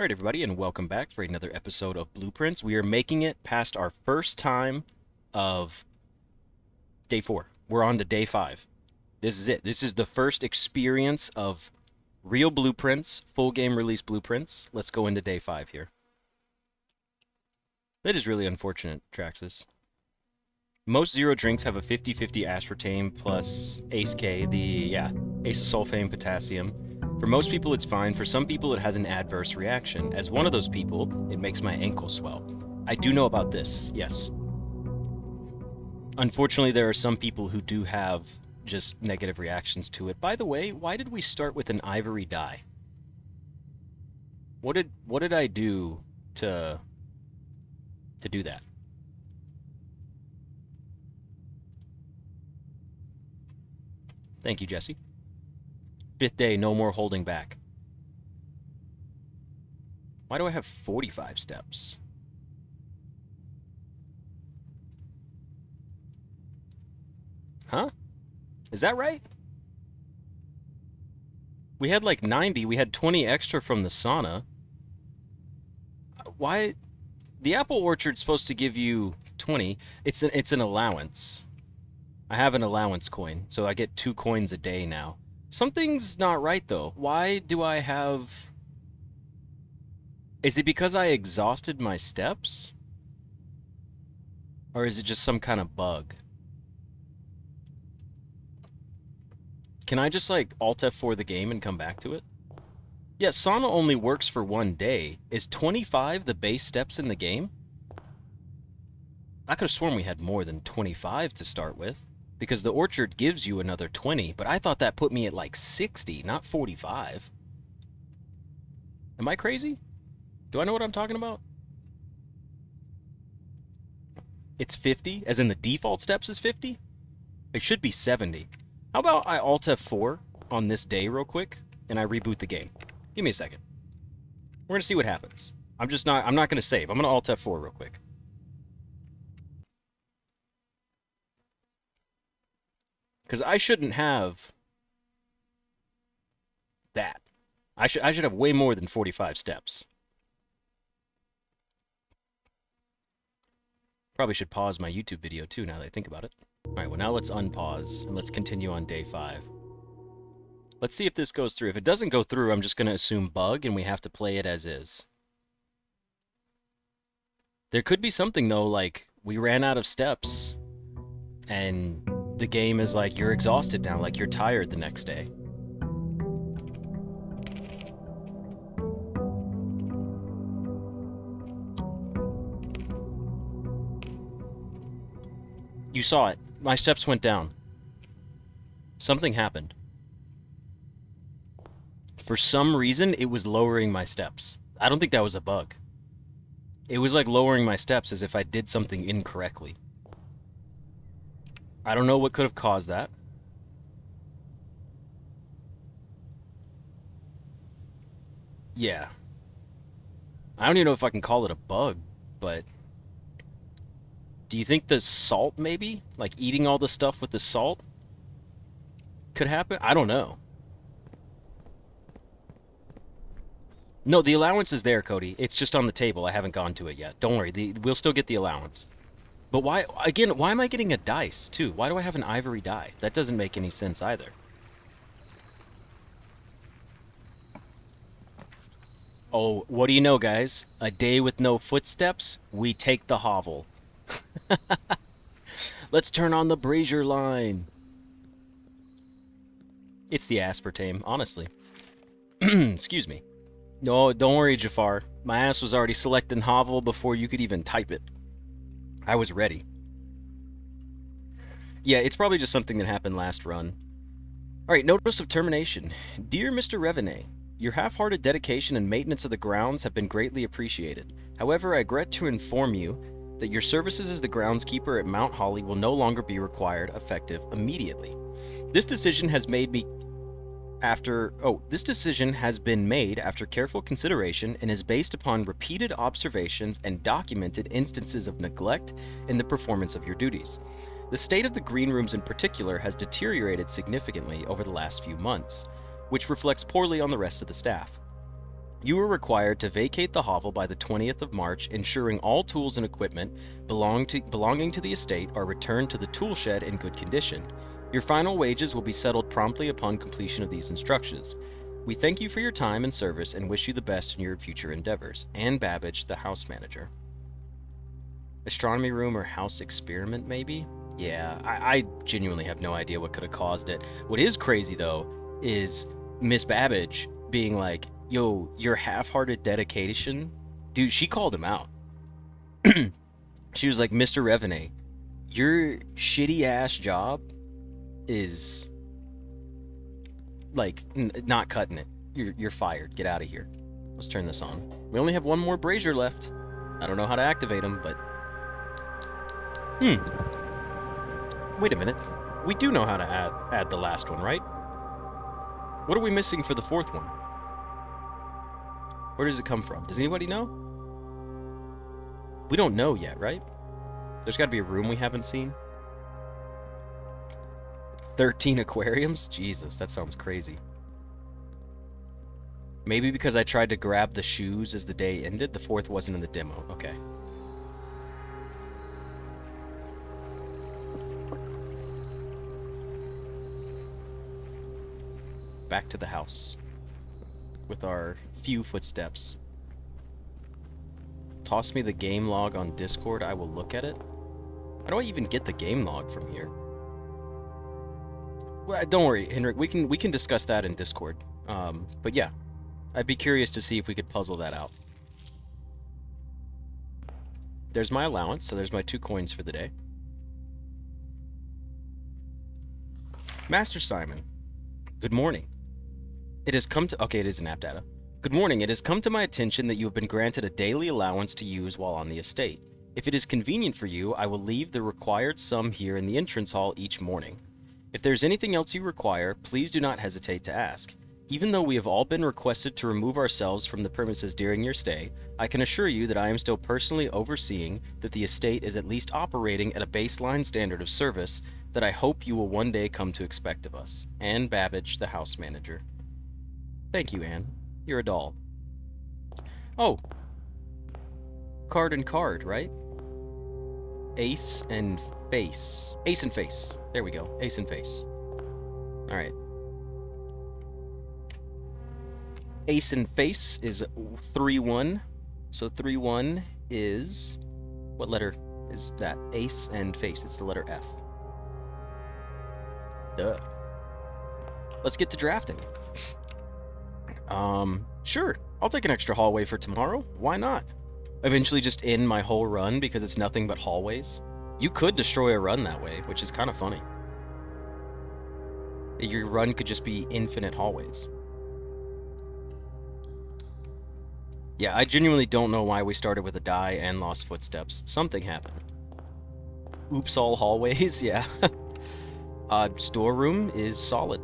All right, everybody, and welcome back for another episode of Blueprints. We are making it past our first time of day 4. We're on to day 5. This is it. This is the first experience of real Blueprints, full game release Blueprints. Let's go into day 5 here. That is really unfortunate, Traxxas. Most zero drinks have a 50-50 aspartame plus Ace K, acesulfame potassium. For most people, it's fine. For some people, it has an adverse reaction. As one of those people, it makes my ankle swell. I do know about this, yes. Unfortunately, there are some people who do have just negative reactions to it. By the way, why did we start with an ivory dye? What did I do to do that? Thank you, Jesse. 5th day, no more holding back. Why do I have 45 steps? Huh? Is that right? We had like 90. We had 20 extra from the sauna. Why? The apple orchard's supposed to give you 20. It's an allowance. I have an allowance coin, so I get 2 coins a day now. Something's not right, though. Why do I have... Is it because I exhausted my steps? Or is it just some kind of bug? Can I just, like, Alt F4 the game and come back to it? Yeah, sauna only works for 1 day. Is 25 the base steps in the game? I could have sworn we had more than 25 to start with. Because the orchard gives you another 20, but I thought that put me at like 60, not 45. Am I crazy? Do I know what I'm talking about? It's 50, as in the default steps is 50? It should be 70. How about I Alt F4 on this day real quick, and I reboot the game? Give me a second. We're gonna see what happens. I'm not gonna save. I'm gonna Alt F4 real quick. Because I shouldn't have that. I should have way more than 45 steps. Probably should pause my YouTube video too now that I think about it. Alright, well now let's unpause and let's continue on day 5. Let's see if this goes through. If it doesn't go through, I'm just going to assume bug and we have to play it as is. There could be something though, like we ran out of steps and the game is like, you're exhausted now, like you're tired the next day. You saw it. My steps went down. Something happened. For some reason, it was lowering my steps. I don't think that was a bug. It was like lowering my steps as if I did something incorrectly. I don't know what could have caused that. Yeah. I don't even know if I can call it a bug, but... Do you think the salt, maybe? Like eating all the stuff with the salt? Could happen? I don't know. No, the allowance is there, Cody. It's just on the table. I haven't gone to it yet. Don't worry. We'll still get the allowance. But why, again, why am I getting a dice, too? Why do I have an ivory die? That doesn't make any sense either. Oh, what do you know, guys? A day with no footsteps, we take the hovel. Let's turn on the brazier line. It's the aspartame, honestly. Excuse me. No, don't worry, Jafar. My ass was already selecting hovel before you could even type it. I was ready. Yeah, it's probably just something that happened last run. Alright, notice of termination. Dear Mr. Revenet, your half-hearted dedication and maintenance of the grounds have been greatly appreciated. However, I regret to inform you that your services as the groundskeeper at Mount Holly will no longer be required, effective immediately. This decision has been made after careful consideration and is based upon repeated observations and documented instances of neglect in the performance of your duties. The state of the green rooms in particular has deteriorated significantly over the last few months, which reflects poorly on the rest of the staff. You are required to vacate the hovel by the 20th of March, ensuring all tools and equipment belonging to the estate are returned to the tool shed in good condition. Your final wages will be settled promptly upon completion of these instructions. We thank you for your time and service and wish you the best in your future endeavors. Anne Babbage, the house manager. Astronomy room or house experiment, maybe? Yeah, I genuinely have no idea what could have caused it. What is crazy, though, is Miss Babbage being like, yo, your half-hearted dedication? Dude, she called him out. She was like, Mr. Revenant, your shitty-ass job is, like, not cutting it. You're fired. Get out of here. Let's turn this on. We only have one more brazier left. I don't know how to activate him, but... Wait a minute. We do know how to add the last one, right? What are we missing for the fourth one? Where does it come from? Does anybody know? We don't know yet, right? There's got to be a room we haven't seen. 13 aquariums? Jesus, that sounds crazy. Maybe because I tried to grab the shoes as the day ended, the fourth wasn't in the demo. Okay. Back to the house with our few footsteps. Toss me the game log on Discord. I will look at it. How do I even get the game log from here? Well, don't worry, Henrik. We can discuss that in Discord. But yeah, I'd be curious to see if we could puzzle that out. There's my allowance, so there's my 2 coins for the day. Master Simon, good morning. It has come to... Okay, it is in app data. Good morning. It has come to my attention that you have been granted a daily allowance to use while on the estate. If it is convenient for you, I will leave the required sum here in the entrance hall each morning. If there's anything else you require, please do not hesitate to ask. Even though we have all been requested to remove ourselves from the premises during your stay, I can assure you that I am still personally overseeing that the estate is at least operating at a baseline standard of service that I hope you will one day come to expect of us. Anne Babbage, the house manager. Thank you, Anne. You're a doll. Oh. Card and card, right? Ace and face. Ace and face. There we go. Ace and face. Alright. Ace and face is 3-1. So 3-1 is... What letter is that? Ace and face. It's the letter F. Duh. Let's get to drafting. Sure. I'll take an extra hallway for tomorrow. Why not? Eventually just end my whole run because it's nothing but hallways. You could destroy a run that way, which is kind of funny. Your run could just be infinite hallways. Yeah, I genuinely don't know why we started with a die and lost footsteps. Something happened. Oops, all hallways? Yeah. Storeroom is solid.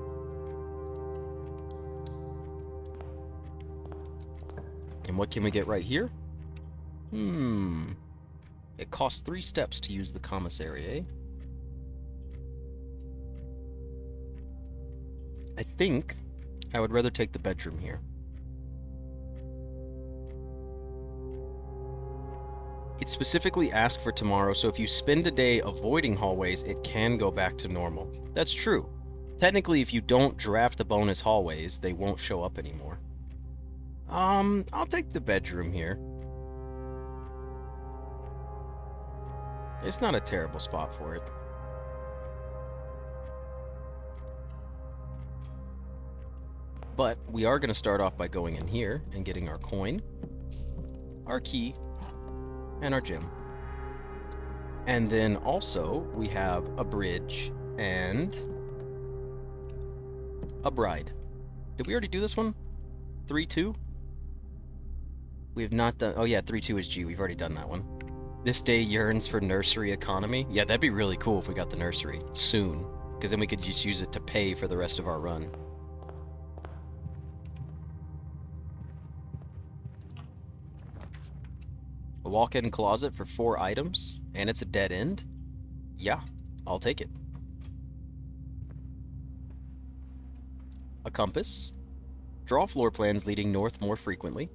And what can we get right here? It costs 3 steps to use the commissary, eh? I think I would rather take the bedroom here. It specifically asked for tomorrow, so if you spend a day avoiding hallways, it can go back to normal. That's true. Technically, if you don't draft the bonus hallways, they won't show up anymore. I'll take the bedroom here. It's not a terrible spot for it. But we are going to start off by going in here and getting our coin, our key, and our gem. And then also we have a bridge and a bride. Did we already do this one? 3-2? We have not done... Oh yeah, 3-2 is G. We've already done that one. This day yearns for nursery economy. Yeah, that'd be really cool if we got the nursery soon, because then we could just use it to pay for the rest of our run. A walk-in closet for 4 items, and it's a dead end? Yeah, I'll take it. A compass, Draw floor plans leading north more frequently.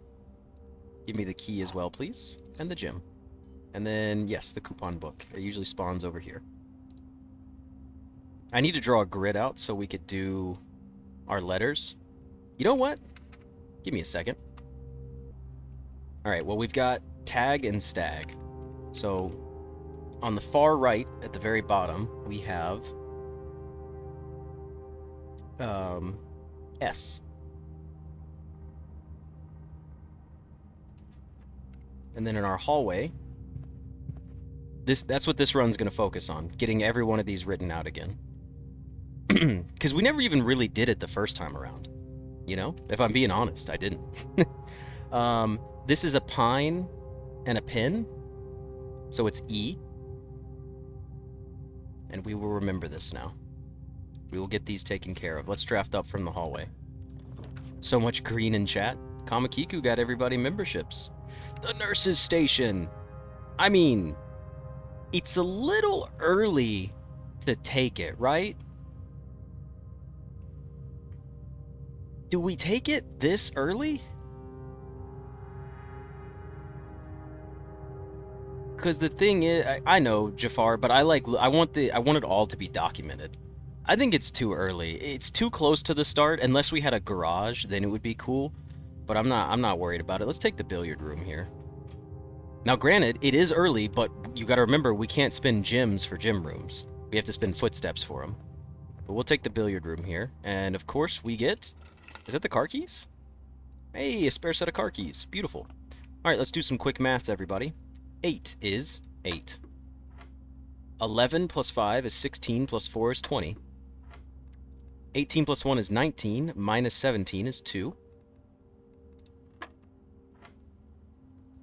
Give me the key as well, please. And the gym. And then, yes, the coupon book. It usually spawns over here. I need to draw a grid out so we could do our letters. You know what? Give me a second. Alright, well, we've got tag and stag. So, on the far right, at the very bottom, we have S. And then in our hallway, that's what this run's going to focus on, getting every one of these written out again. Because we never even really did it the first time around. You know? If I'm being honest, I didn't. This is a pine and a pin, so it's E. And we will remember this now. We will get these taken care of. Let's draft up from the hallway. So much green in chat. Kamakiku got everybody memberships. The nurse's station. I mean, it's a little early to take it, right? Do we take it this early? Because the thing is, I know, Jafar, but I want it all to be documented. I think it's too early. It's too close to the start. Unless we had a garage, then it would be cool. But I'm not worried about it. Let's take the billiard room here. Now, granted, it is early, but you got to remember we can't spend gems for gym rooms. We have to spend footsteps for them. But we'll take the billiard room here, and of course we get. Is that the car keys? Hey, a spare set of car keys. Beautiful. All right, let's do some quick maths, everybody. 8 is 8. 11 plus 5 is 16 plus 4 is 20. 18 plus 1 is 19, minus 17 is 2.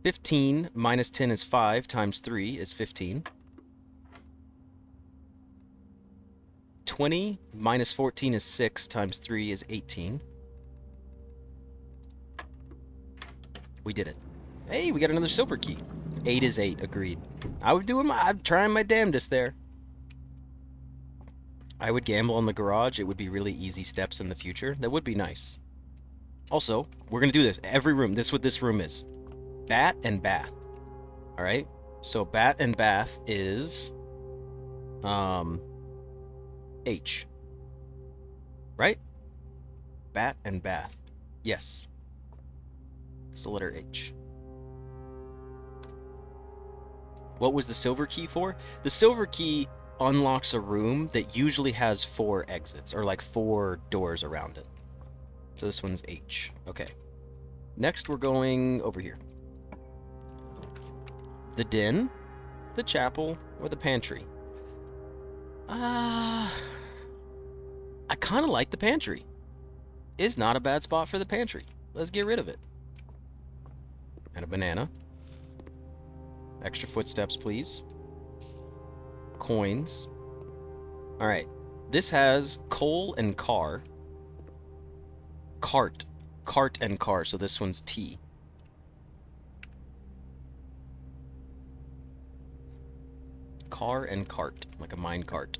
15 minus 10 is 5, times 3 is 15. 20 minus 14 is 6, times 3 is 18. We did it. Hey, we got another silver key. 8 is 8, agreed. I'm trying my damnedest there. I would gamble on the garage. It would be really easy steps in the future. That would be nice. Also, we're going to do this. Every room. This is what this room is. Bat and bath. Alright? So bat and bath is... H. Right? Bat and bath. Yes. It's the letter H. What was the silver key for? The silver key unlocks a room that usually has 4 exits, or like 4 doors around it. So this one's H. Okay. Next we're going over here. The den, the chapel, or the pantry. I kind of like the pantry. It's not a bad spot for the pantry. Let's get rid of it. And a banana. Extra footsteps, please. Coins. Alright. This has coal and car. Cart. Cart and car, so this one's T. Car and cart, like a mine cart.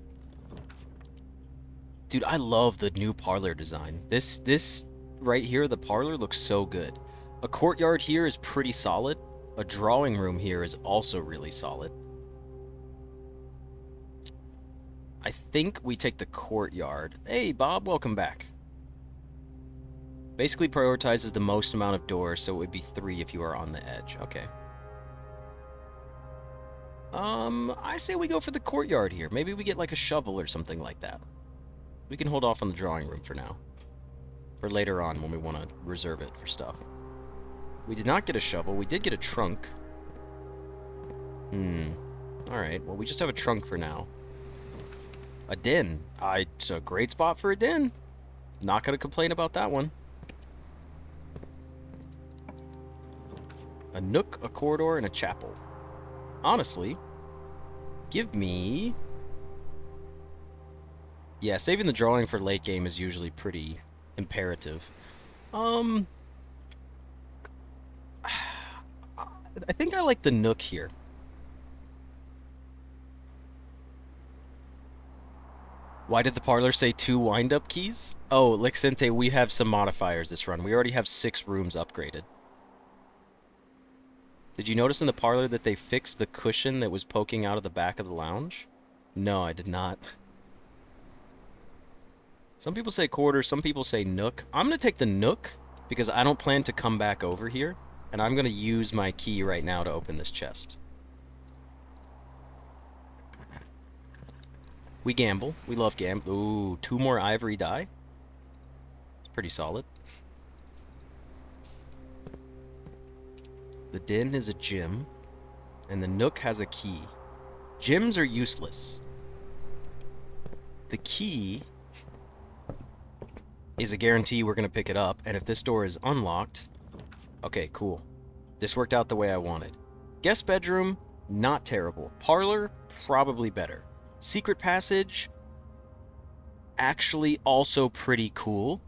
Dude, I love the new parlor design. This right here, the parlor, looks so good. A courtyard here is pretty solid. A drawing room here is also really solid. I think we take the courtyard. Hey, Bob, welcome back. Basically prioritizes the most amount of doors, so it would be 3 if you are on the edge. Okay. I say we go for the courtyard here. Maybe we get like a shovel or something like that. We can hold off on the drawing room for now. For later on when we want to reserve it for stuff. We did not get a shovel. We did get a trunk. Alright, well we just have a trunk for now. A den. It's a great spot for a den. Not gonna complain about that one. A nook, a corridor, and a chapel. Honestly, give me... Yeah, saving the drawing for late game is usually pretty imperative. I think I like the nook here. Why did the parlor say 2 wind-up keys? Oh, Lixente, we have some modifiers this run. We already have 6 rooms upgraded. Did you notice in the parlor that they fixed the cushion that was poking out of the back of the lounge? No, I did not. Some people say quarter, some people say nook. I'm going to take the nook because I don't plan to come back over here, and I'm going to use my key right now to open this chest. We gamble. We love gamble. Ooh, 2 more ivory die. It's pretty solid. The den is a gym, and the nook has a key. Gyms are useless. The key is a guarantee we're going to pick it up, and if this door is unlocked... Okay, cool. This worked out the way I wanted. Guest bedroom, not terrible. Parlor, probably better. Secret passage, actually also pretty cool.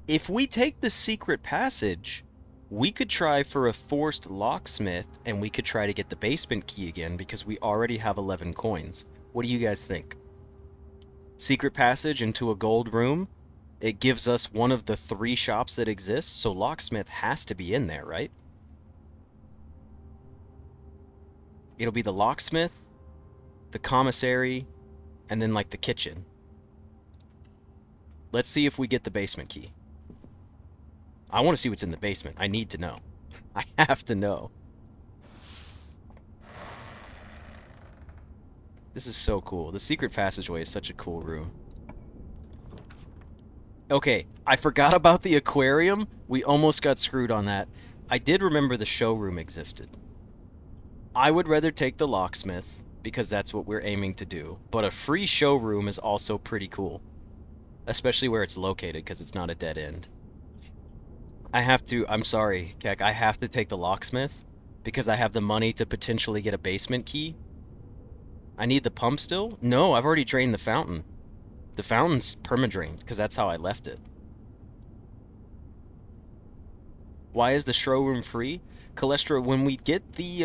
If we take the secret passage, we could try for a forced locksmith, and we could try to get the basement key again because we already have 11 coins. What do you guys think? Secret passage into a gold room. It gives us one of the 3 shops that exist, so locksmith has to be in there, right? It'll be the locksmith, the commissary, and then like the kitchen. Let's see if we get the basement key. I want to see what's in the basement. I need to know. I have to know. This is so cool. The secret passageway is such a cool room. Okay, I forgot about the aquarium. We almost got screwed on that. I did remember the showroom existed. I would rather take the locksmith, because that's what we're aiming to do. But a free showroom is also pretty cool. Especially where it's located, because it's not a dead end. I'm sorry, Keck, I have to take the locksmith, because I have the money to potentially get a basement key. I need the pump still? No, I've already drained the fountain. The fountain's perma-drained, because that's how I left it. Why is the showroom free? Calestra, when we get the,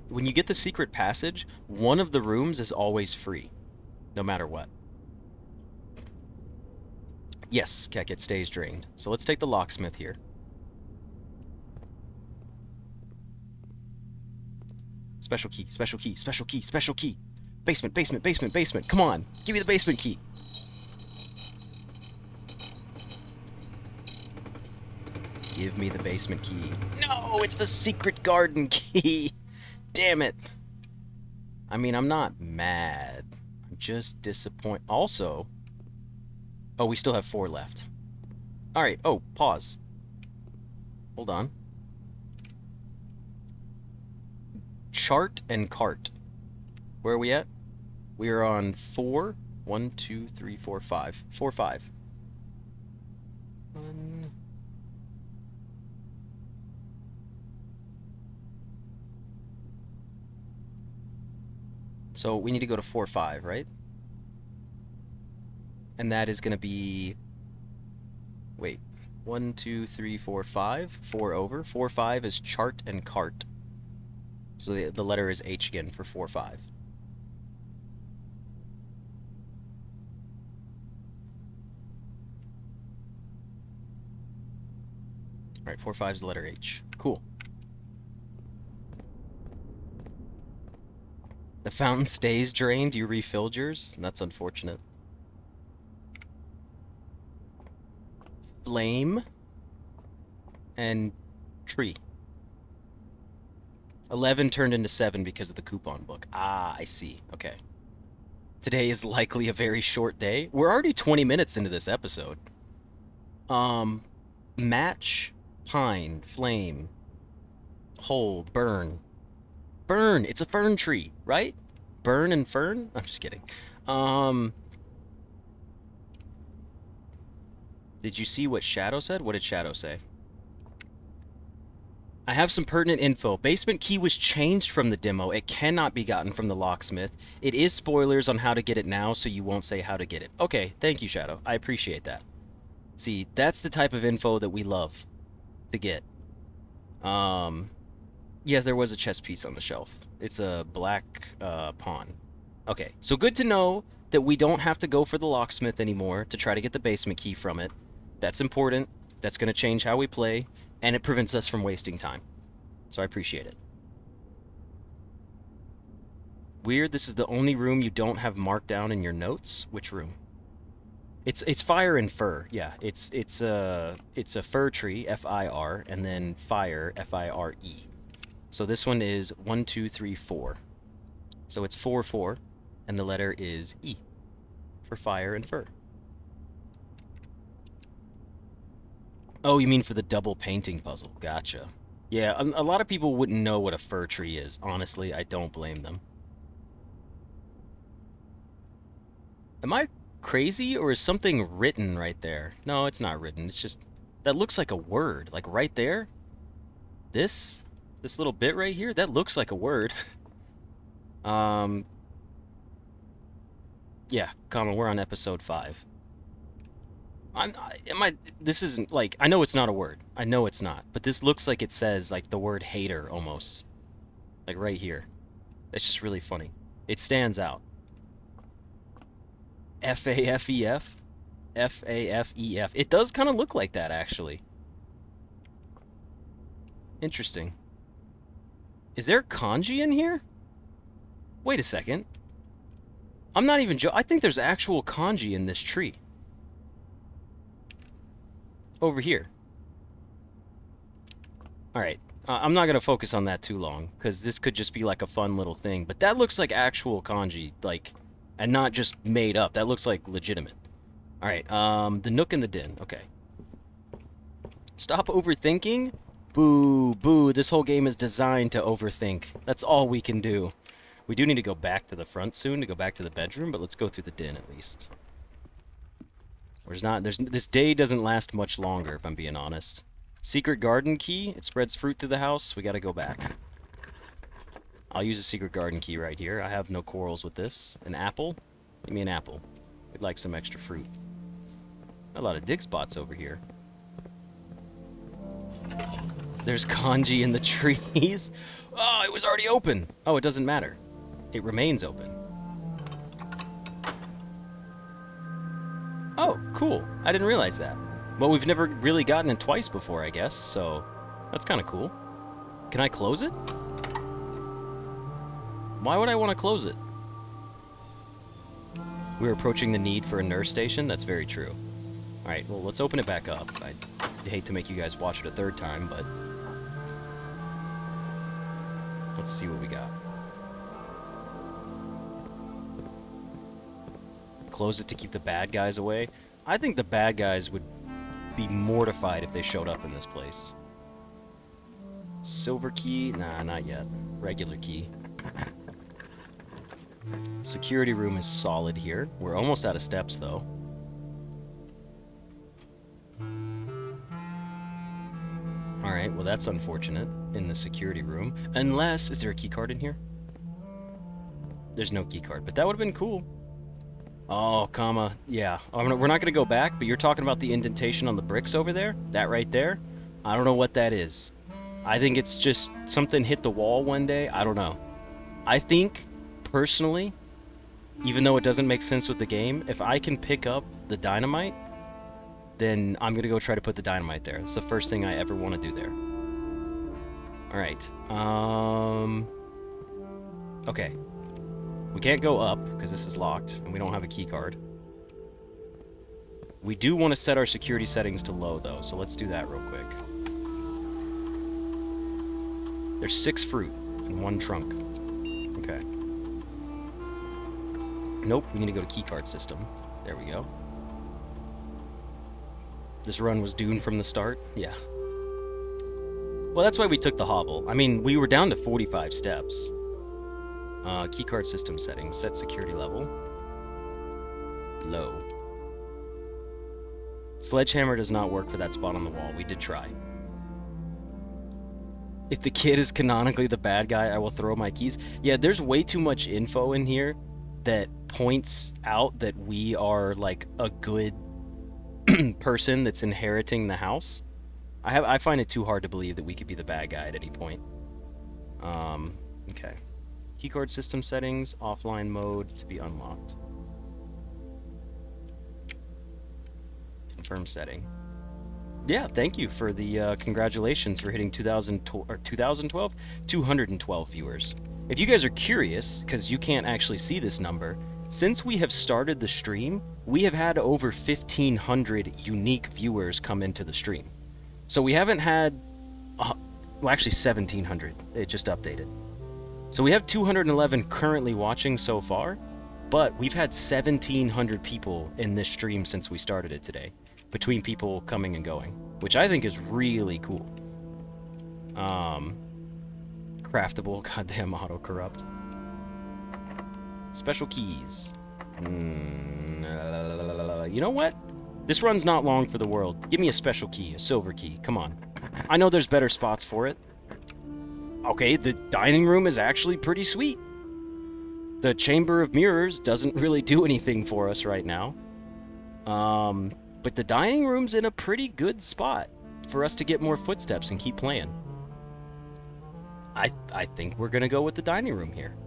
when you get the secret passage, one of the rooms is always free. No matter what. Yes, Keck, it stays drained. So let's take the locksmith here. Special key, special key, special key, special key. Basement, basement, basement, basement. Come on, give me the basement key. Give me the basement key. No, it's the secret garden key. Damn it. I mean, I'm not mad. I'm just disappointed. Also, oh, we still have 4 left. All right. Oh, pause. Hold on. Chart and cart. Where are we at? We are on 4. 1, 2, 3, 4, 5. 4, 5. 1. So we need to go to 4, 5, right? And that is going to be... Wait. 1, 2, 3, 4, 5. 4 over. 4, 5 is chart and cart. So the letter is H again for 4, 5. Alright, 4, 5 is the letter H. Cool. The fountain stays drained. You refilled yours? That's unfortunate. Flame. And tree. 11 turned into 7 because of the coupon book. Ah, I see. Okay. Today is likely a very short day. We're already 20 minutes into this episode. Match, pine, flame, hold, burn. Burn! It's a fern tree, right? Burn and fern? I'm just kidding. Did you see what Shadow said? What did Shadow say? I have some pertinent info. Basement key was changed from the demo. It cannot be gotten from the locksmith. It is spoilers on how to get it now, so you won't say how to get it. Okay, thank you, Shadow. I appreciate that. See, that's the type of info that we love to get. Yes, there was a chess piece on the shelf. It's a black pawn. Okay, so good to know that we don't have to go for the locksmith anymore to try to get the basement key from it. That's important. That's going to change how we play, and it prevents us from wasting time. So I appreciate it. Weird, this is the only room you don't have marked down in your notes. Which room? It's fire and fir. Yeah, it's a fir tree, F-I-R, and then fire, F-I-R-E. So this one is 1, 2, 3, 4. So it's 4, 4, and the letter is E for fire and fir. Oh, you mean for the double painting puzzle? Gotcha. Yeah, a lot of people wouldn't know what a fir tree is. Honestly, I don't blame them. Am I crazy, or is something written right there? No, it's not written. It's just, that looks like a word. Like right there? This little bit right here? That looks like a word. Yeah, Common, we're on episode 5. This isn't, like, I know it's not a word. I know it's not. But this looks like it says, like, the word hater, almost. Like, right here. That's just really funny. It stands out. F-A-F-E-F? F-A-F-E-F. It does kind of look like that, actually. Interesting. Is there kanji in here? Wait a second. I'm not even I think there's actual kanji in this tree. Over here. Alright. I'm not going to focus on that too long, because this could just be like a fun little thing. But that looks like actual kanji, like, and not just made up. That looks like legitimate. Alright, the Nook and the Din. Okay. Stop overthinking? Boo, boo. This whole game is designed to overthink. That's all we can do. We do need to go back to the front soon, to go back to the bedroom, but let's go through the den at least. This day doesn't last much longer, if I'm being honest. Secret garden key. It spreads fruit through the house. We gotta go back. I'll use a secret garden key right here. I have no quarrels with this. An apple? Give me an apple. We'd like some extra fruit. A lot of dig spots over here. There's kanji in the trees. Oh, it was already open. Oh, it doesn't matter. It remains open. Oh, cool. I didn't realize that. Well, we've never really gotten it twice before, I guess, so that's kind of cool. Can I close it? Why would I want to close it? We're approaching the need for a nurse station? That's very true. Alright, well, let's open it back up. I'd hate to make you guys watch it a third time, but let's see what we got. Close it to keep the bad guys away. I think the bad guys would be mortified if they showed up in this place. Silver key? Nah, not yet. Regular key. Security room is solid here. We're almost out of steps, though. Alright, well that's unfortunate in the security room. Unless, is there a key card in here? There's no key card, but that would have been cool. Oh, comma, yeah. We're not going to go back, but you're talking about the indentation on the bricks over there? That right there? I don't know what that is. I think it's just something hit the wall one day. I don't know. I think, personally, even though it doesn't make sense with the game, if I can pick up the dynamite, then I'm going to go try to put the dynamite there. It's the first thing I ever want to do there. Alright. Okay. We can't go up, because this is locked, and we don't have a key card. We do want to set our security settings to low, though, so let's do that real quick. There's 6 fruit and 1 trunk. Okay. Nope, we need to go to keycard system. There we go. This run was doomed from the start? Yeah. Well, that's why we took the hobble. I mean, we were down to 45 steps. Keycard system settings. Set security level. Low. Sledgehammer does not work for that spot on the wall. We did try. If the kid is canonically the bad guy, I will throw my keys. Yeah, there's way too much info in here that points out that we are, like, a good person that's inheriting the house. I find it too hard to believe that we could be the bad guy at any point. Okay. Keycard system settings, offline mode to be unlocked. confirm setting. Yeah, thank you for the congratulations for hitting 2012, 212 viewers. If you guys are curious, because you can't actually see this number, since we have started the stream, we have had over 1,500 unique viewers come into the stream. So we haven't had, well, actually 1,700. It just updated. So we have 211 currently watching so far, but we've had 1,700 people in this stream since we started it today, between people coming and going, which I think is really cool. Craftable, goddamn auto-corrupt. Special keys. You know what? This run's not long for the world. Give me a special key, a silver key. Come on. I know there's better spots for it. Okay, the dining room is actually pretty sweet. The Chamber of Mirrors doesn't really do anything for us right now. But the dining room's in a pretty good spot for us to get more footsteps and keep playing. I think we're gonna go with the dining room here.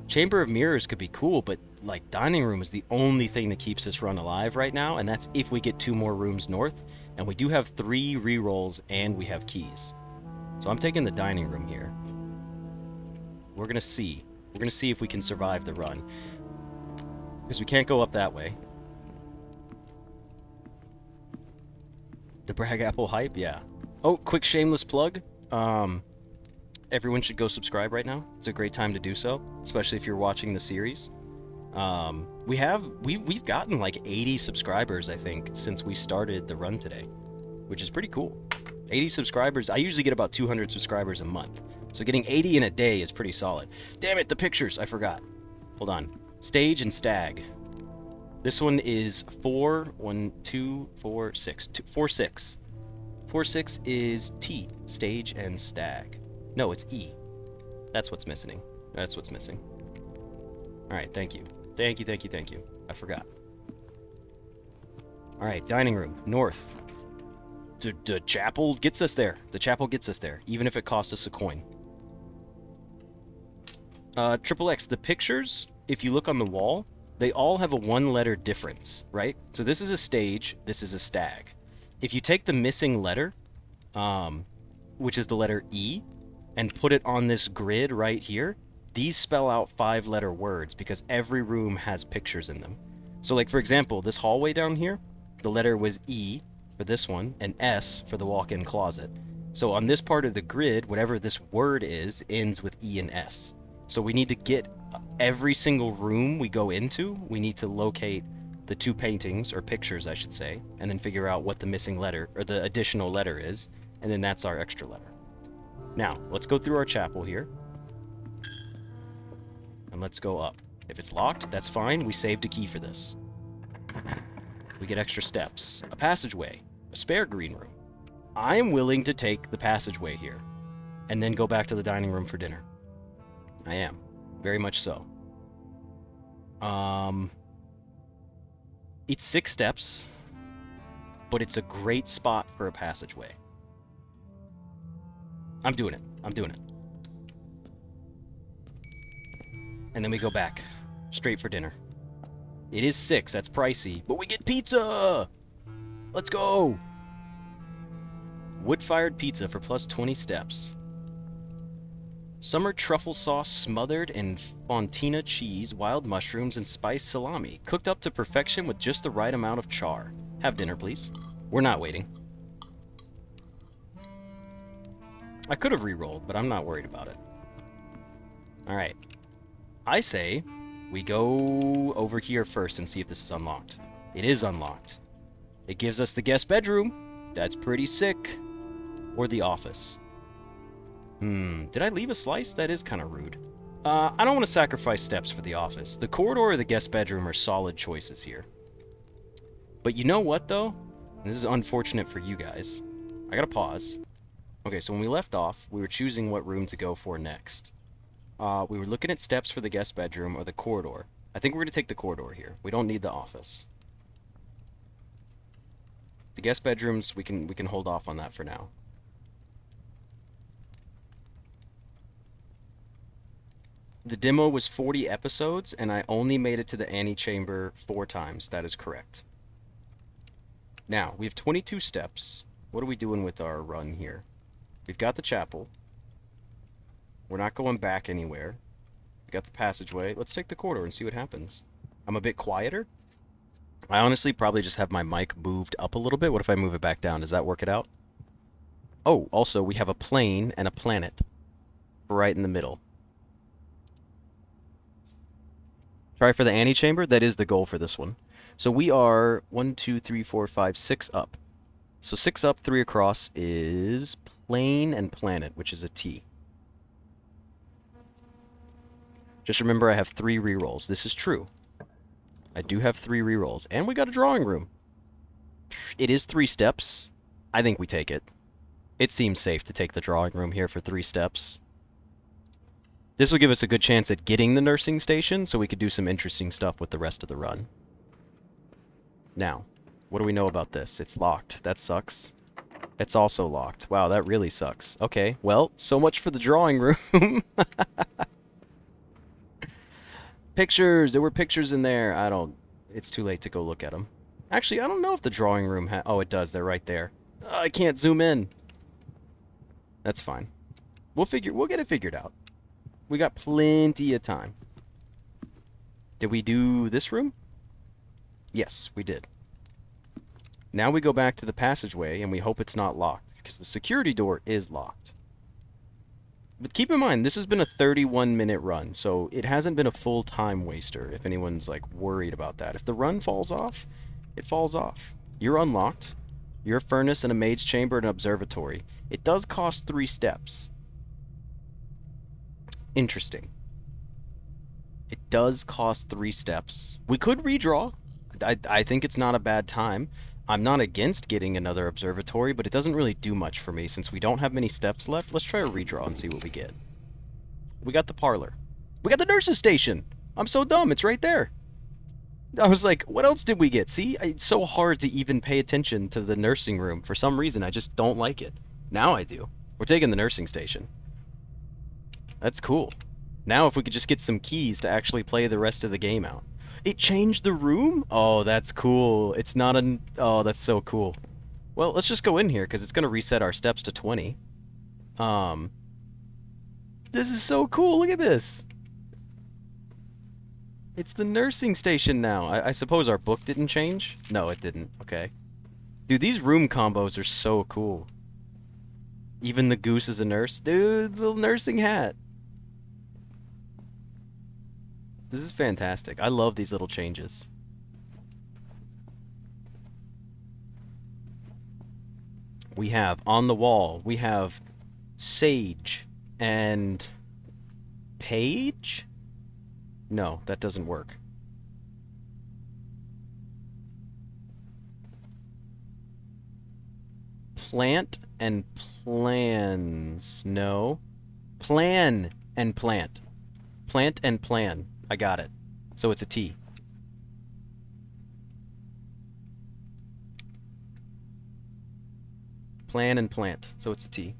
Chamber of Mirrors could be cool, but like dining room is the only thing that keeps this run alive right now, and that's if we get 2 more rooms north, and we do have 3 rerolls and we have keys. So I'm taking the dining room here. We're gonna see. We're gonna see if we can survive the run, because we can't go up that way. The Bragapple hype, yeah. Oh, quick shameless plug. Everyone should go subscribe right now. It's a great time to do so, especially if you're watching the series. We've gotten like 80 subscribers, I think, since we started the run today, which is pretty cool. 80 subscribers. I usually get about 200 subscribers a month, so getting 80 in a day is pretty solid. Damn it, the pictures, I forgot. Hold on. Stage and stag. This one is 4, 1, 2, 4, 6. 4, 6. 4, 6 is T, stage and stag. No, it's E. That's what's missing. That's what's missing. Alright, thank you. Thank you, thank you, thank you. I forgot. Alright, dining room, north. The chapel gets us there. The chapel gets us there, even if it costs us a coin. Triple X, the pictures, if you look on the wall, they all have a 1-letter difference, right? So this is a stage, this is a stag. If you take the missing letter, which is the letter E, and put it on this grid right here, these spell out 5-letter words because every room has pictures in them. So like, for example, this hallway down here, the letter was E for this one, and S for the walk-in closet. So on this part of the grid, whatever this word is, ends with E and S. So we need to get every single room we go into, we need to locate the 2 paintings, or pictures I should say, and then figure out what the missing letter, or the additional letter is, and then that's our extra letter. Now, let's go through our chapel here. And let's go up. If it's locked, that's fine. We saved a key for this. We get extra steps. A passageway. A spare green room. I am willing to take the passageway here. And then go back to the dining room for dinner. I am. Very much so. It's 6 steps. But it's a great spot for a passageway. I'm doing it. I'm doing it. And then we go back. Straight for dinner. It is 6. That's pricey. But we get pizza! Let's go! Wood-fired pizza for plus 20 steps. Summer truffle sauce smothered in fontina cheese, wild mushrooms, and spiced salami. Cooked up to perfection with just the right amount of char. Have dinner, please. We're not waiting. I could have re-rolled, but I'm not worried about it. Alright. I say we go over here first and see if this is unlocked. It is unlocked. It gives us the guest bedroom. That's pretty sick. Or the office. Did I leave a slice? That is kind of rude. I don't want to sacrifice steps for the office. The corridor or the guest bedroom are solid choices here. But you know what, though? And this is unfortunate for you guys. I gotta pause. Okay, so when we left off, we were choosing what room to go for next. We were looking at steps for the guest bedroom or the corridor. I think we're going to take the corridor here. We don't need the office. The guest bedrooms, we can hold off on that for now. The demo was 40 episodes, and I only made it to the Antechamber 4 times. That is correct. Now, we have 22 steps. What are we doing with our run here? We've got the chapel. We're not going back anywhere. We got the passageway. Let's take the corridor and see what happens. I'm a bit quieter. I honestly probably just have my mic moved up a little bit. What if I move it back down? Does that work it out? Oh, also, we have a plane and a planet right in the middle. Try for the antechamber. That is the goal for this one. So we are 1, 2, 3, 4, 5, 6 up. So 6 up, 3 across is plane and planet, which is a T. Just remember I have 3 rerolls. This is true. I do have 3 rerolls. And we got a drawing room. It is 3 steps. I think we take it. It seems safe to take the drawing room here for 3 steps. This will give us a good chance at getting the nursing station, so we could do some interesting stuff with the rest of the run. Now, what do we know about this? It's locked. That sucks. It's also locked. Wow, that really sucks. Okay, well, so much for the drawing room. Pictures! There were pictures in there. It's too late to go look at them. Actually, I don't know if the drawing room oh, it does. They're right there. I can't zoom in. That's fine. We'll get it figured out. We got plenty of time. Did we do this room? Yes, we did. Now we go back to the passageway, and we hope it's not locked, because the security door is locked. But keep in mind, this has been a 31-minute run, so it hasn't been a full time waster, if anyone's, like, worried about that. If the run falls off, it falls off. You're unlocked. You're a furnace and a maid's chamber and an observatory. It does cost 3 steps. Interesting. It does cost 3 steps. We could redraw. I think it's not a bad time. I'm not against getting another observatory, but it doesn't really do much for me since we don't have many steps left. Let's try a redraw and see what we get. We got the parlor. We got the nurse's station! I'm so dumb, it's right there. I was like, what else did we get? See, it's so hard to even pay attention to the nursing room. For some reason, I just don't like it. Now I do. We're taking the nursing station. That's cool. Now if we could just get some keys to actually play the rest of the game out. It changed the room? Oh, that's cool. It's not an... Oh, that's so cool. Well, let's just go in here, because it's going to reset our steps to 20. This is so cool. Look at this. It's the nursing station now. I suppose our book didn't change? No, it didn't. Okay. Dude, these room combos are so cool. Even the goose is a nurse. Dude, the little nursing hat. This is fantastic. I love these little changes. We have, on the wall, we have Sage and Page? No, that doesn't work. Plant and plans. No. Plan and plant. Plant and plan. I got it. So it's a T. Plan and plant. So it's a T.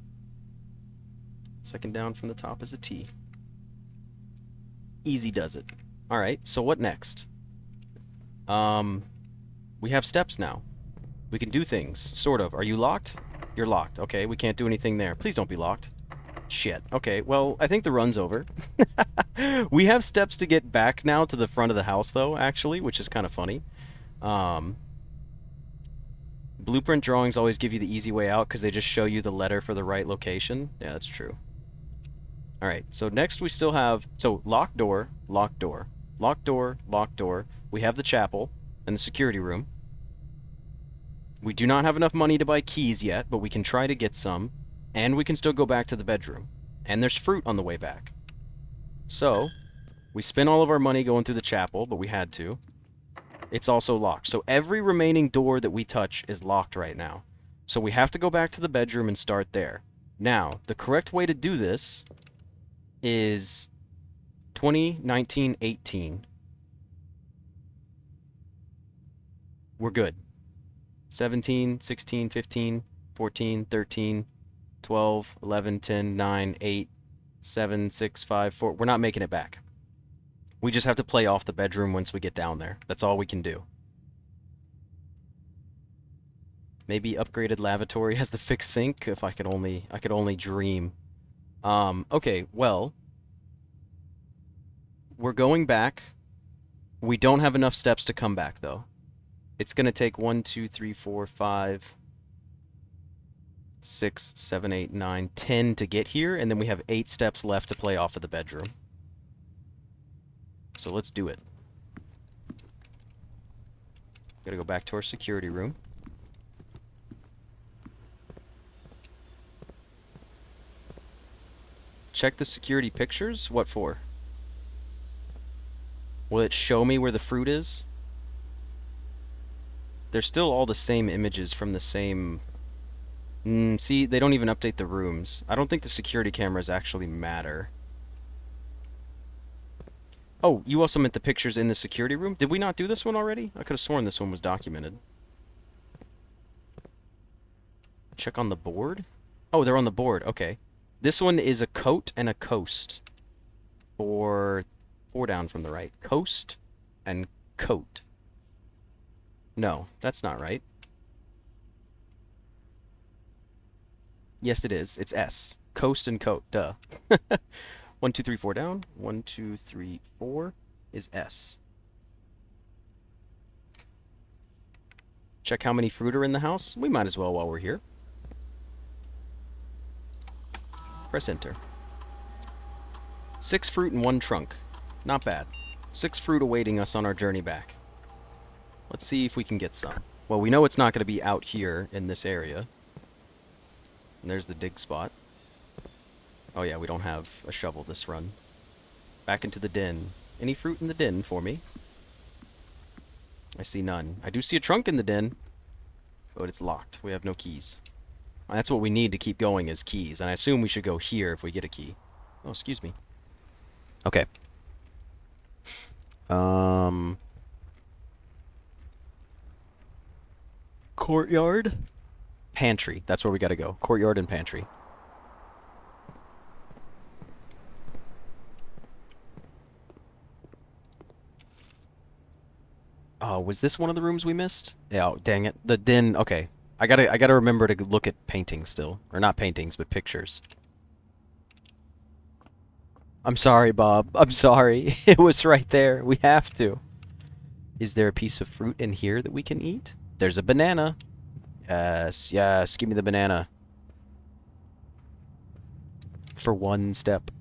Second down from the top is a T. Easy does it. Alright, so what next? We have steps now. We can do things. Sort of. Are you locked? You're locked. Okay, we can't do anything there. Please don't be locked. Shit. Okay, well, I think the run's over. We have steps to get back now to the front of the house, though, actually, which is kind of funny. Blueprint drawings always give you the easy way out because they just show you the letter for the right location. Yeah, that's true. Alright, so next we still have... So, locked door, locked door. Locked door, locked door. We have the chapel and the security room. We do not have enough money to buy keys yet, but we can try to get some. And we can still go back to the bedroom. And there's fruit on the way back. So, we spent all of our money going through the chapel, but we had to. It's also locked. So every remaining door that we touch is locked right now. So we have to go back to the bedroom and start there. Now, the correct way to do this is 20, 19, 18. We're good. 17, 16, 15, 14, 13, 12, 11, 10, 9, 8, 7, 6, 5, 4. We're not making it back. We just have to play off the bedroom once we get down there. That's all we can do. Maybe upgraded lavatory has the fixed sink. If I could only dream. Okay, well, we're going back. We don't have enough steps to come back, though. It's gonna take 1, 2, 3, 4, 5, 6, 7, 8, 9, 10 to get here, and then we have 8 steps left to play off of the bedroom. So let's do it. Gotta go back to our security room. Check the security pictures? What for? Will it show me where the fruit is? They're still all the same images from the same... see, they don't even update the rooms. I don't think the security cameras actually matter. Oh, you also meant the pictures in the security room? Did we not do this one already? I could have sworn this one was documented. Check on the board? Oh, they're on the board. Okay. This one is a coat and a coast. Four down from the right. Coast and coat. No, that's not right. Yes, it is. It's S. Coast and coat. Duh. 1, 2, 3, 4 down. 1, 2, 3, 4 is S. Check how many fruit are in the house. We might as well while we're here. Press enter. 6 fruit and 1 trunk. Not bad. 6 fruit awaiting us on our journey back. Let's see if we can get some. Well, we know it's not going to be out here in this area. And there's the dig spot. Oh yeah, we don't have a shovel this run. Back into the den. Any fruit in the den for me? I see none. I do see a trunk in the den, but it's locked. We have no keys. That's what we need to keep going is keys, and I assume we should go here if we get a key. Oh, excuse me. Okay. Courtyard? Pantry. That's where we gotta go. Courtyard and pantry. Oh, was this one of the rooms we missed? Yeah, oh, dang it. The den, okay. I gotta remember to look at paintings still. Or not paintings, but pictures. I'm sorry, Bob. I'm sorry. It was right there. We have to. Is there a piece of fruit in here that we can eat? There's a banana. Yes, yes. Give me the banana. For 1 step.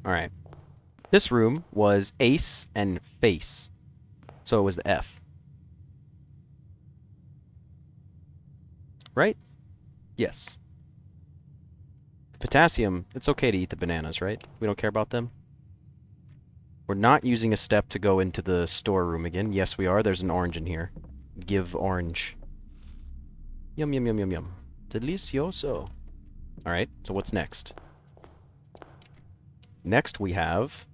Alright. This room was ace and face. So it was the F. Right? Yes. Potassium, it's okay to eat the bananas, right? We don't care about them? We're not using a step to go into the storeroom again. Yes, we are. There's an orange in here. Give orange. Yum, yum, yum, yum, yum. Delicioso. Alright, so what's next? Next we have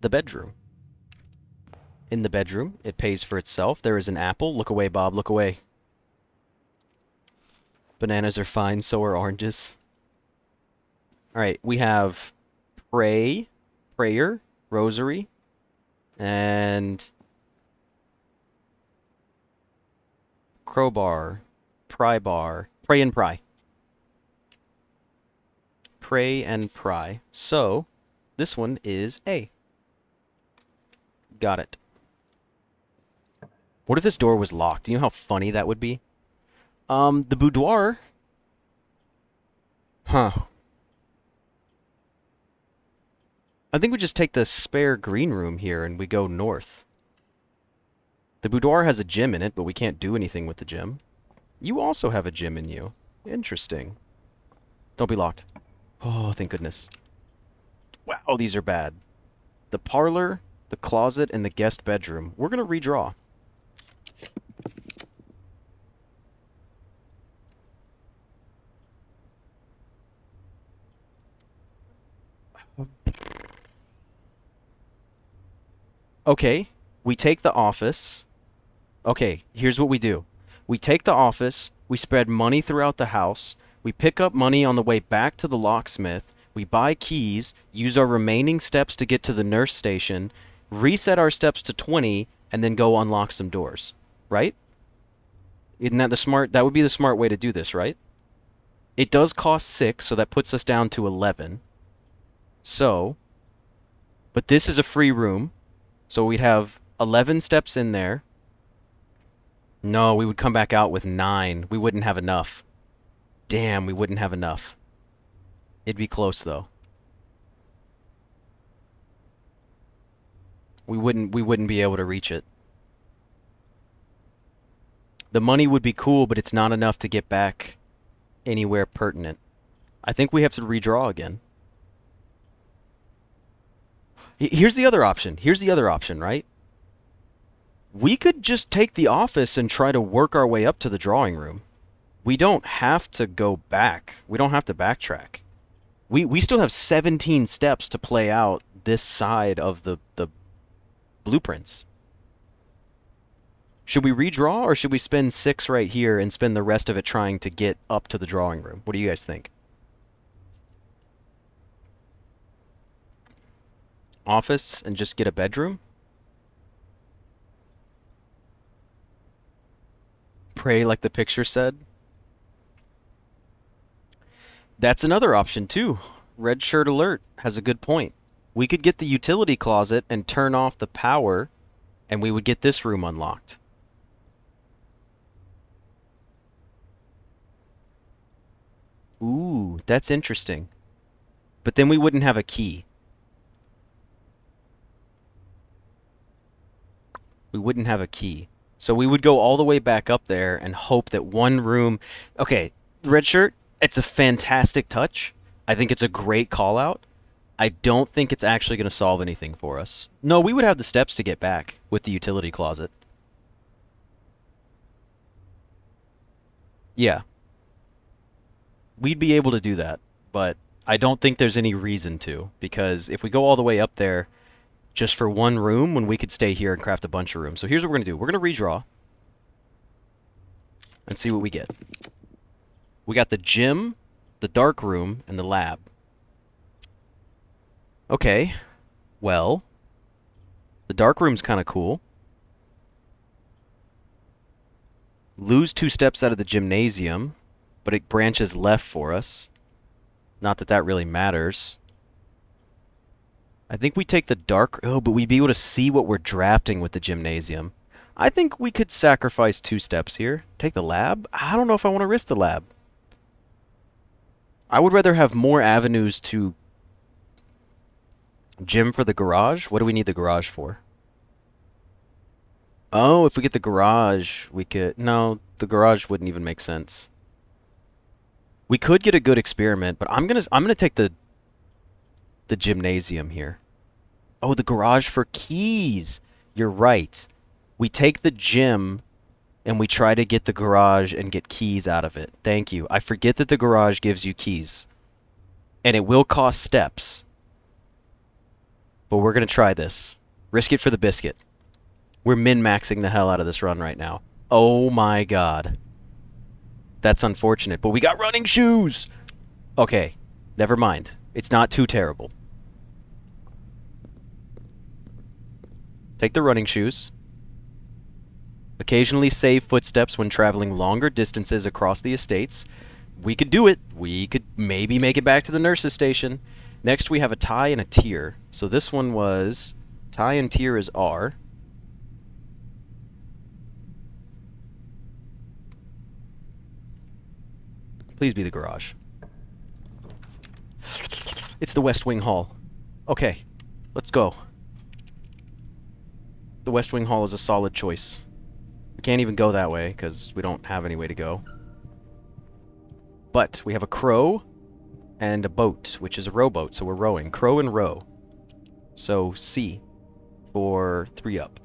the bedroom. In the bedroom, it pays for itself. There is an apple. Look away, Bob. Look away. Bananas are fine, so are oranges. Alright, we have pray, prayer, rosary, and crowbar, pry bar, pray and pry. Pray and pry. So, this one is A. Got it. What if this door was locked? Do you know how funny that would be? The boudoir. Huh. I think we just take the spare green room here and we go north. The boudoir has a gym in it, but we can't do anything with the gym. You also have a gym in you. Interesting. Don't be locked. Oh, thank goodness. Wow, these are bad. The parlor, the closet, and the guest bedroom. We're going to redraw. Okay, we take the office. Okay, here's what we do. We take the office, we spread money throughout the house, we pick up money on the way back to the locksmith, we buy keys, use our remaining steps to get to the nurse station, reset our steps to 20, and then go unlock some doors, right? Isn't that the smart? That would be the smart way to do this, right? It does cost 6, so that puts us down to 11. So, but this is a free room, so we'd have 11 steps in there. No, we would come back out with 9. We wouldn't have enough. Damn, we wouldn't have enough. It'd be close, though. We wouldn't be able to reach it. The money would be cool, but it's not enough to get back anywhere pertinent. I think we have to redraw again. Here's the other option. Here's the other option, right? We could just take the office and try to work our way up to the drawing room. We don't have to go back. We don't have to backtrack. We still have 17 steps to play out this side of the blueprints. Should we redraw, or should we spend 6 right here and spend the rest of it trying to get up to the drawing room? What do you guys think? Office and just get a bedroom? Pray like the picture said? That's another option too. Red Shirt Alert has a good point. We could get the utility closet and turn off the power, and we would get this room unlocked. Ooh, that's interesting. But then we wouldn't have a key. We wouldn't have a key. So we would go all the way back up there and hope that one room... Okay, Red Shirt, it's a fantastic touch. I think it's a great call out. I don't think it's actually going to solve anything for us. No, we would have the steps to get back with the utility closet. Yeah. We'd be able to do that, but I don't think there's any reason to, because if we go all the way up there just for one room, when we could stay here and craft a bunch of rooms. So here's what we're going to do. We're going to redraw and see what we get. We got the gym, the dark room, and the lab. Okay, well, the dark room's kind of cool. Lose 2 steps out of the gymnasium, but it branches left for us. Not that that really matters. I think we take the dark... Oh, but we'd be able to see what we're drafting with the gymnasium. I think we could sacrifice 2 steps here. Take the lab? I don't know if I want to risk the lab. I would rather have more avenues to... Gym for the garage? What do we need the garage for? Oh, if we get the garage, we could... No, the garage wouldn't even make sense. We could get a good experiment, but I'm gonna take the gymnasium here. Oh, the garage for keys. You're right. We take the gym and we try to get the garage and get keys out of it. Thank you. I forget that the garage gives you keys. And it will cost steps. But we're going to try this. Risk it for the biscuit. We're min-maxing the hell out of this run right now. Oh my god. That's unfortunate, but we got running shoes! Okay, never mind. It's not too terrible. Take the running shoes. Occasionally save footsteps when traveling longer distances across the estates. We could do it. We could maybe make it back to the nurse's station. Next we have a tie and a tier. So this one was... Tie and tier is R. Please be the garage. It's the West Wing Hall. Okay, let's go. The West Wing Hall is a solid choice. We can't even go that way, because we don't have any way to go. But we have a crow and a boat, which is a rowboat, so we're rowing. Crow and row. So C for 3 up.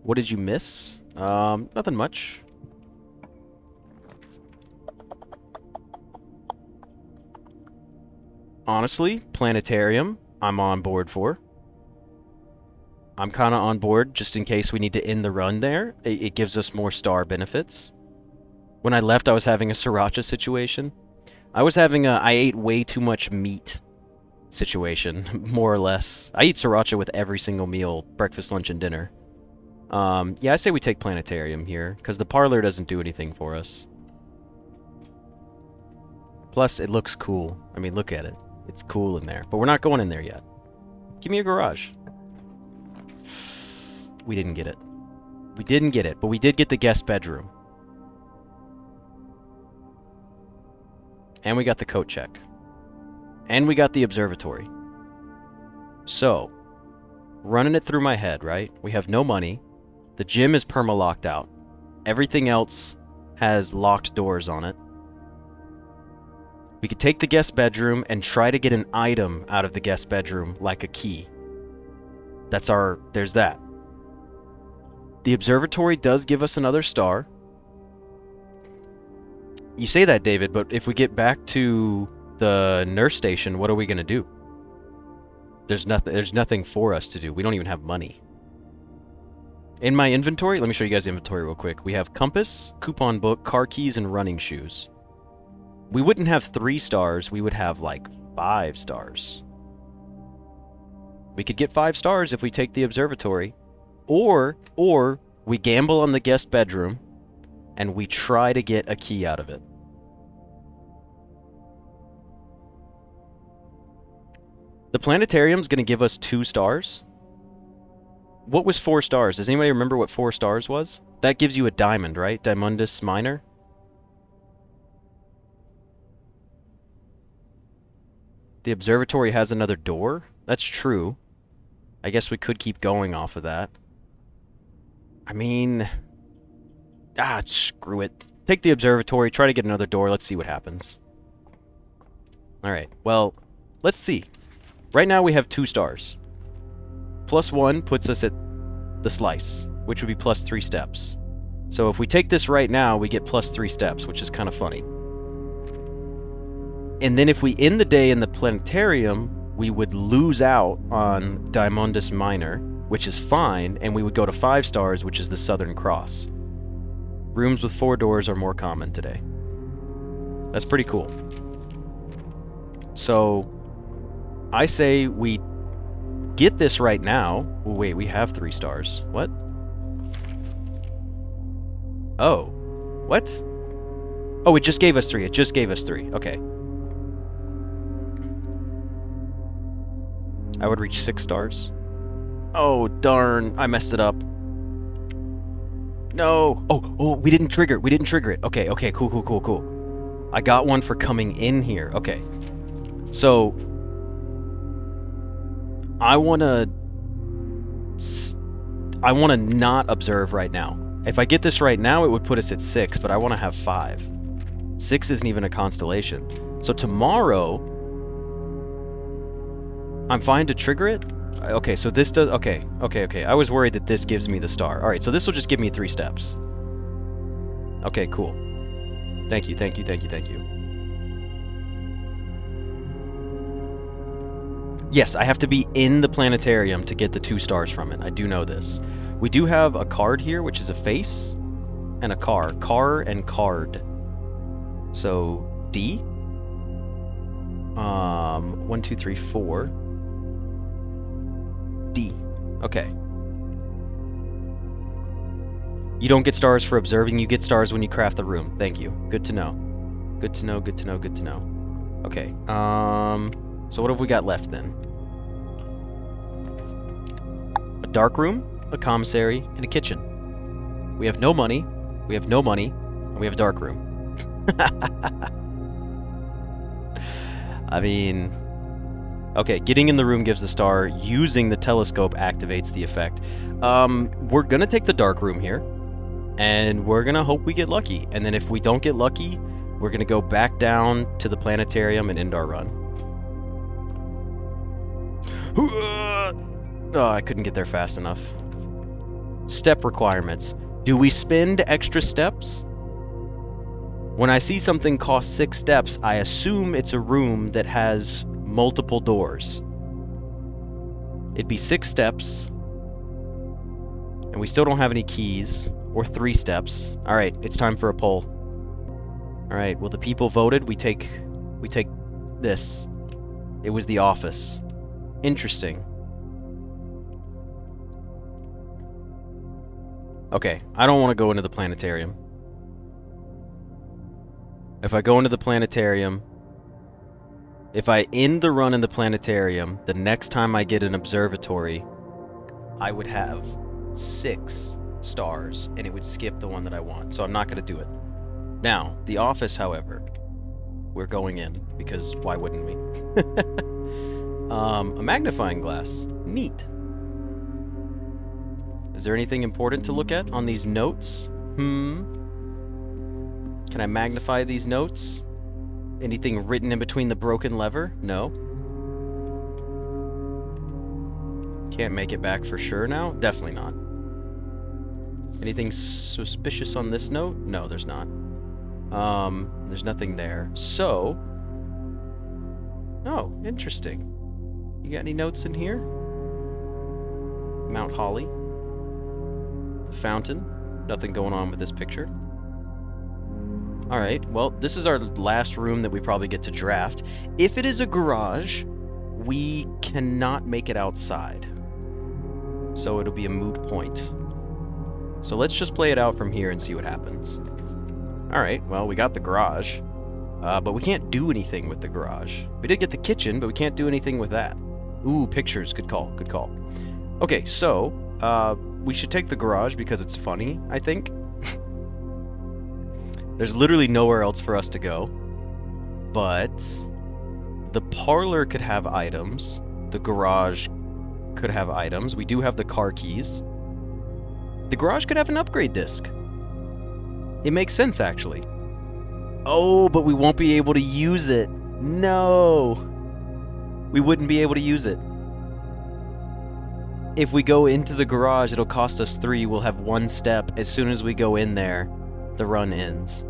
What did you miss? Nothing much. Honestly, planetarium, I'm on board for. I'm kind of on board just in case we need to end the run there. It gives us more star benefits. When I left, I was having a sriracha situation. I ate way too much meat. situation, more or less. I eat sriracha with every single meal, breakfast, lunch, and dinner. Yeah, I say we take planetarium here, because the parlor doesn't do anything for us. Plus, it looks cool. I mean, look at it. It's cool in there. But we're not going in there yet. Give me a garage. We didn't get it. We didn't get it, but we did get the guest bedroom. And we got the coat check. And we got the observatory. So, running it through my head, right? We have no money. The gym is perma-locked out. Everything else has locked doors on it. We could take the guest bedroom and try to get an item out of the guest bedroom, like a key. There's that. The observatory does give us another star. You say that, David, but if we get back to the nurse station, what are we going to do? There's nothing for us to do. We don't even have money. In my inventory, let me show you guys the inventory real quick. We have compass, coupon book, car keys, and running shoes. We wouldn't have 3 stars. We would have like 5 stars. We could get 5 stars if we take the observatory. Or we gamble on the guest bedroom and we try to get a key out of it. The planetarium's going to give us 2 stars. What was 4 stars? Does anybody remember what 4 stars was? That gives you a diamond, right? Diamondus minor. The observatory has another door. That's true. I guess we could keep going off of that. I mean... screw it. Take the observatory, try to get another door, let's see what happens. Alright, well, let's see. Right now we have 2 stars. +1 puts us at the slice, which would be +3 steps. So if we take this right now, we get +3 steps, which is kind of funny. And then if we end the day in the planetarium, we would lose out on Diamondus Minor, which is fine, and we would go to 5 stars, which is the Southern Cross. Rooms with 4 doors are more common today. That's pretty cool. So, I say we get this right now. Oh, wait, we have 3 stars. What? Oh. What? Oh, it just gave us 3. It just gave us 3. Okay. I would reach 6 stars. Oh, darn. I messed it up. No. Oh, we didn't trigger it. We didn't trigger it. Okay, cool. I got one for coming in here. Okay. So, I want to not observe right now. If I get this right now, it would put us at 6, but I want to have 5. 6 isn't even a constellation. So tomorrow, I'm fine to trigger it? Okay, so this does... Okay. I was worried that this gives me the star. Alright, so this will just give me 3 steps. Okay, cool. Thank you. Yes, I have to be in the planetarium to get the 2 stars from it. I do know this. We do have a card here, which is a face and a car. Car and card. So, D. 1, 2, 3, 4. D. Okay. You don't get stars for observing, you get stars when you craft the room. Thank you. Good to know. Good to know. Okay, so what have we got left then? A dark room, a commissary, and a kitchen. We have no money, and we have a dark room. I mean... Okay, getting in the room gives a star. Using the telescope activates the effect. We're gonna take the dark room here. And we're gonna hope we get lucky. And then if we don't get lucky, we're gonna go back down to the planetarium and end our run. Oh, I couldn't get there fast enough. Step requirements. Do we spend extra steps? When I see something cost 6 steps, I assume it's a room that has multiple doors. It'd be 6 steps. And we still don't have any keys. Or 3 steps. Alright, it's time for a poll. Alright, well the people voted. We take this. It was the office. Interesting. Okay, I don't want to go into the planetarium. If I go into the planetarium, if I end the run in the planetarium, the next time I get an observatory, I would have 6 stars, and it would skip the one that I want, so I'm not going to do it. Now, the office, however, we're going in, because why wouldn't we? A magnifying glass. Neat. Is there anything important to look at on these notes? Can I magnify these notes? Anything written in between the broken lever? No. Can't make it back for sure now? Definitely not. Anything suspicious on this note? No, there's not. There's nothing there. So... Oh, interesting. You got any notes in here? Mount Holly. Fountain. Nothing going on with this picture. Alright, well, this is our last room that we probably get to draft. If it is a garage, we cannot make it outside. So it'll be a moot point. So let's just play it out from here and see what happens. Alright, well, we got the garage. But we can't do anything with the garage. We did get the kitchen, but we can't do anything with that. Ooh, pictures. Good call, good call. Okay, so, we should take the garage because it's funny, I think. There's literally nowhere else for us to go. But the parlor could have items. The garage could have items. We do have the car keys. The garage could have an upgrade disc. It makes sense, actually. Oh, but we won't be able to use it. No. We wouldn't be able to use it. If we go into the garage, it'll cost us 3. We'll have 1 step. As soon as we go in there, the run ends.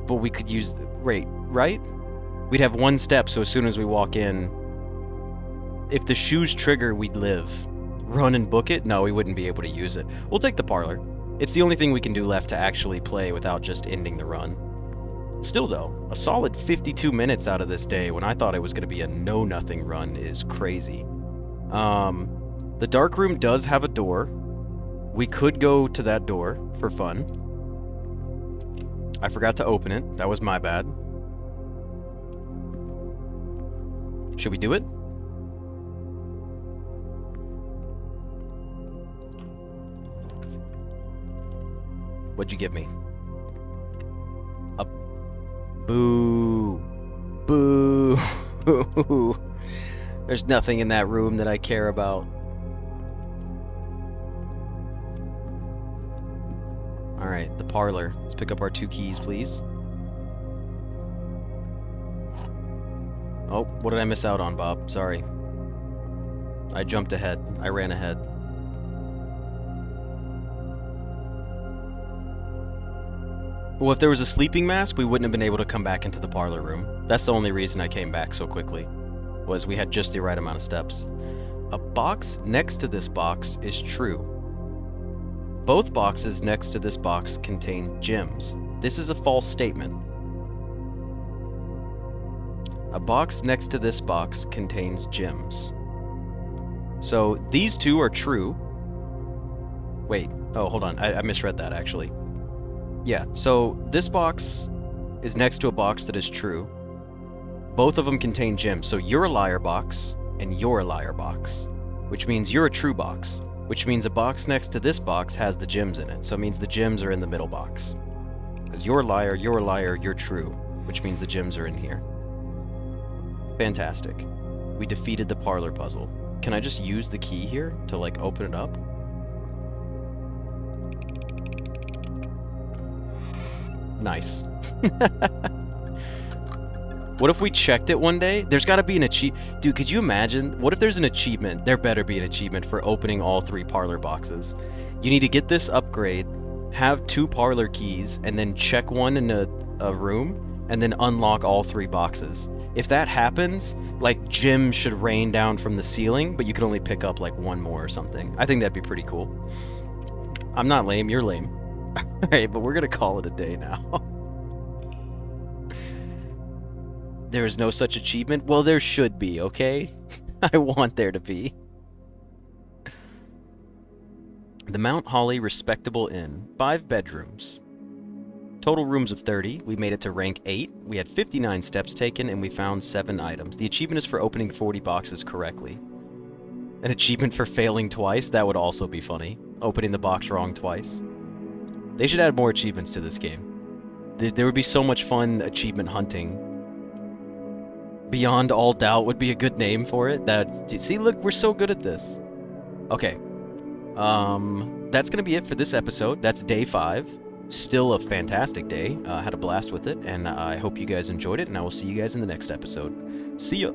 But we could use... right? We'd have 1 step, so as soon as we walk in... If the shoes trigger, we'd live. Run and book it? No, we wouldn't be able to use it. We'll take the parlor. It's the only thing we can do left to actually play without just ending the run. Still, though, a solid 52 minutes out of this day when I thought it was going to be a know-nothing run is crazy. The dark room does have a door. We could go to that door for fun. I forgot to open it. That was my bad. Should we do it? What'd you give me? A boo. Boo. There's nothing in that room that I care about. Alright, the parlor. Let's pick up our 2 keys, please. Oh, what did I miss out on, Bob? Sorry. I jumped ahead. I ran ahead. Well, if there was a sleeping mask, we wouldn't have been able to come back into the parlor room. That's the only reason I came back so quickly, was we had just the right amount of steps. A box next to this box is true. Both boxes next to this box contain gems. This is a false statement. A box next to this box contains gems. So these 2 are true. Wait, oh, hold on, I misread that actually. Yeah, so this box is next to a box that is true. Both of them contain gems, so you're a liar box, and you're a liar box. Which means you're a true box. Which means a box next to this box has the gems in it, so it means the gems are in the middle box. Because you're a liar, you're true. Which means the gems are in here. Fantastic. We defeated the parlor puzzle. Can I just use the key here to, like, open it up? Nice. What if we checked it one day? There's gotta be an achievement. Dude, could you imagine? What if there's an achievement? There better be an achievement for opening all 3 parlor boxes. You need to get this upgrade, have 2 parlor keys, and then check one in a room, and then unlock all 3 boxes. If that happens, like, gems should rain down from the ceiling, but you could only pick up, like, 1 more or something. I think that'd be pretty cool. I'm not lame, you're lame. Alright, but we're gonna call it a day now. There is no such achievement? Well, there should be, okay? I want there to be. The Mount Holly Respectable Inn. 5 bedrooms. Total rooms of 30. We made it to rank 8. We had 59 steps taken, and we found 7 items. The achievement is for opening 40 boxes correctly. An achievement for failing twice? That would also be funny. Opening the box wrong twice. They should add more achievements to this game. There would be so much fun achievement hunting. Beyond All Doubt would be a good name for it. See, look, we're so good at this. Okay. That's going to be it for this episode. That's day 5. Still a fantastic day. Had a blast with it, and I hope you guys enjoyed it, and I will see you guys in the next episode. See ya!